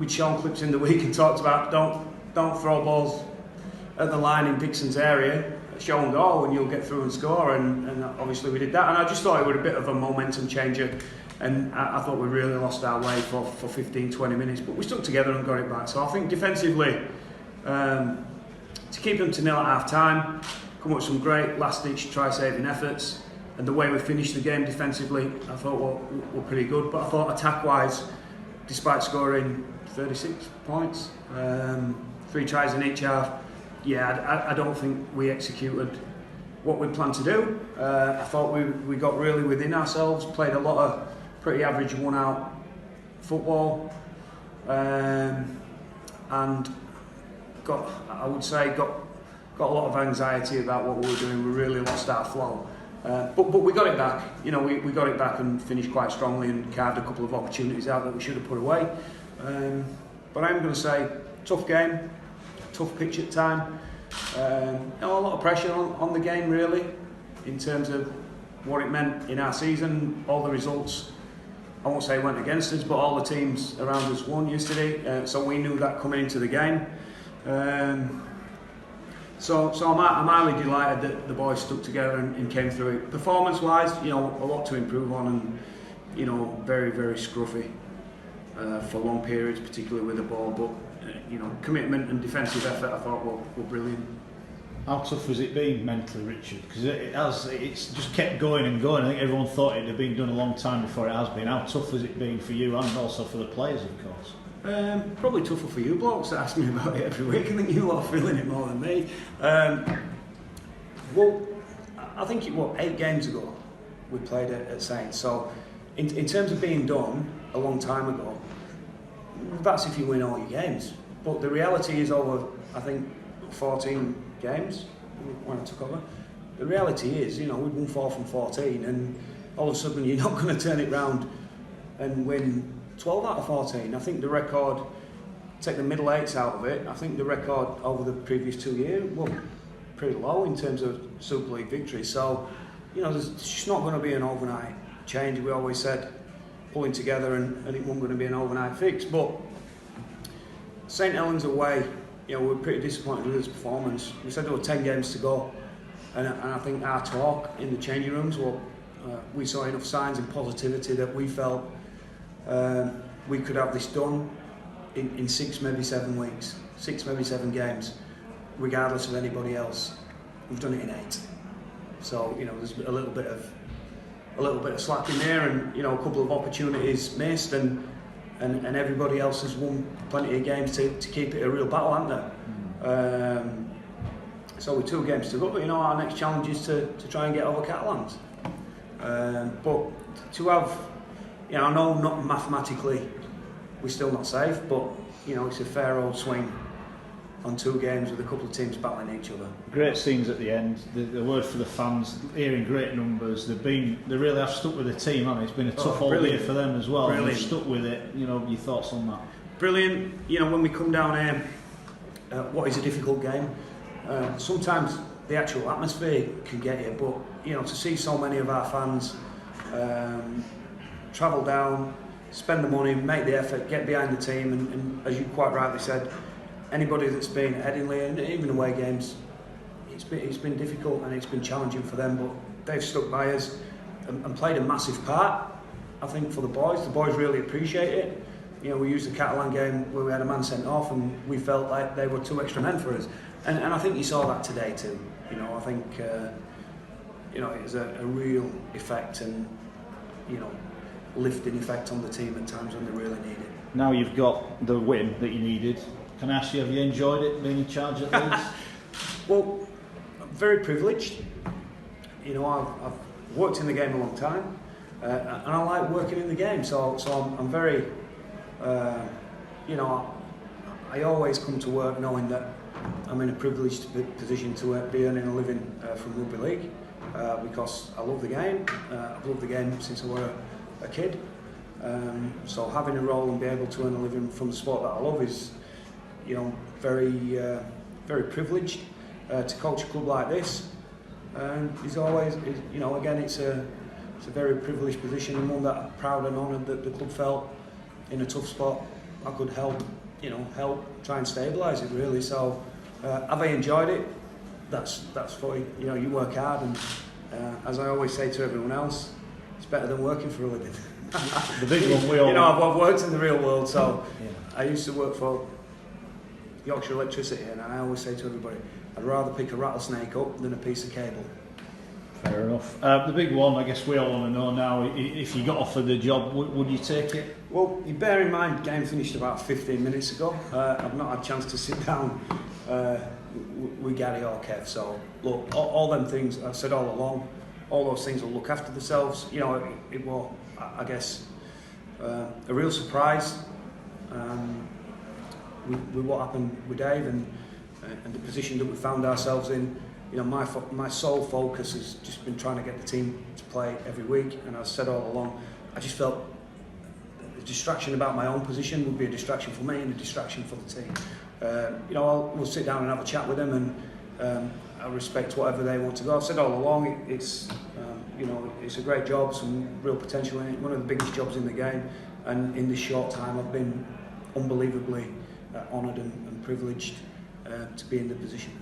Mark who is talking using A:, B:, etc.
A: we'd shown clips in the week and talked about don't throw balls at the line in Dixon's area, show and goal, and you'll get through and score. And obviously we did that. And I just thought it was a bit of a momentum changer. And I thought we really lost our way for 15-20 minutes, but we stuck together and got it back. So I think defensively, to keep them to nil at half time, come up with some great last-ditch try-saving efforts, and the way we finished the game defensively, I thought were pretty good. But I thought attack-wise, despite scoring 36 points, 3 tries in each half, I don't think we executed what we planned to do. I thought we got really within ourselves, played a lot of pretty average one-out football, and got a lot of anxiety about what we were doing. We really lost our flow, but we got it back. You know, we got it back and finished quite strongly and carved a couple of opportunities out that we should have put away. But I'm going to say tough game, tough pitch at time. A lot of pressure on the game really, in terms of what it meant in our season. All the results, I won't say went against us, but all the teams around us won yesterday, so we knew that coming into the game. So I'm highly delighted that the boys stuck together and came through it. Performance-wise, a lot to improve on, and very, very scruffy for long periods, particularly with the ball. But commitment and defensive effort, I thought were brilliant.
B: How tough has it been mentally, Richard? Because it's just kept going and going. I think everyone thought it had been done a long time before it has been. How tough has it been for you and also for the players, of course?
A: Probably tougher for you blokes that ask me about it every week. I think you lot are feeling it more than me. Well, I think 8 games ago we played at Saints. So in terms of being done a long time ago, that's if you win all your games. But the reality is over, I think, 14 games when I took over. The reality is, we'd won 4 from 14, and all of a sudden you're not going to turn it round and win 12 out of 14. I think the record, take the middle 8s out of it, I think the record over the previous 2 years, pretty low in terms of Super League victories. So, there's just not going to be an overnight change. We always said pulling together, and it wasn't going to be an overnight fix. But St Helens away, we were pretty disappointed with his performance. We said there were 10 games to go, and I think our talk in the changing rooms, we saw enough signs and positivity that we felt we could have this done in 6, maybe 7 weeks, 6, maybe 7 games, regardless of anybody else. We've done it in 8. So there's a little bit of slack in there, and a couple of opportunities missed, and everybody else has won plenty of games to keep it a real battle, haven't they? So with 2 games to go, but our next challenge is to try and get over Catalans. But to have, I know not mathematically we're still not safe, but it's a fair old swing on 2 games with a couple of teams battling each other.
B: Great scenes at the end. The word for the fans, hearing great numbers. They really have stuck with the team, haven't they? It's been a tough whole year for them as well. They've stuck with it. Your thoughts on that?
A: Brilliant. When we come down here, what is a difficult game? Sometimes the actual atmosphere can get you, but to see so many of our fans travel down, spend the money, make the effort, get behind the team, and as you quite rightly said, anybody that's been at Headingley and even away games, it's been difficult and it's been challenging for them, but they've stuck by us and played a massive part, I think, for the boys. The boys really appreciate it. We used the Catalan game where we had a man sent off, and we felt like they were 2 extra men for us, and I think you saw that today too. I think it was a real effect, and lifting effect on the team at times when they really need it.
B: Now you've got the win that you needed. Can I ask you, have you enjoyed it, being in charge at Leeds?
A: Well, I'm very privileged. I've worked in the game a long time, and I like working in the game. So I'm very, I always come to work knowing that I'm in a privileged position to be earning a living from Rugby League, because I love the game. I've loved the game since I was a kid. So having a role and be able to earn a living from the sport that I love is, very, very privileged to coach a club like this. And it's always, again, it's a very privileged position, and one that I'm proud and honoured that the club felt in a tough spot I could help, help try and stabilise it really. So have I enjoyed it? That's for you work hard, and as I always say to everyone else, it's better than working for a living.
B: The big one we all.
A: I've worked in the real world, so I used to work for Yorkshire Electricity, and I always say to everybody, I'd rather pick a rattlesnake up than a piece of cable.
B: Fair enough. The big one, I guess we all want to know now, if you got offered the job, would you take it?
A: Well, you bear in mind, the game finished about 15 minutes ago. I've not had a chance to sit down with Gary or Kev, so look, all them things, I've said all along, all those things will look after themselves. It was, I guess, a real surprise with what happened with Dave and the position that we found ourselves in. My sole focus has just been trying to get the team to play every week, and I've said all along, I just felt a distraction about my own position would be a distraction for me and a distraction for the team. We'll sit down and have a chat with them, and I respect whatever they want to go. I've said all along, it's a great job, some real potential in it, one of the biggest jobs in the game, and in this short time I've been unbelievably honoured and privileged to be in the position.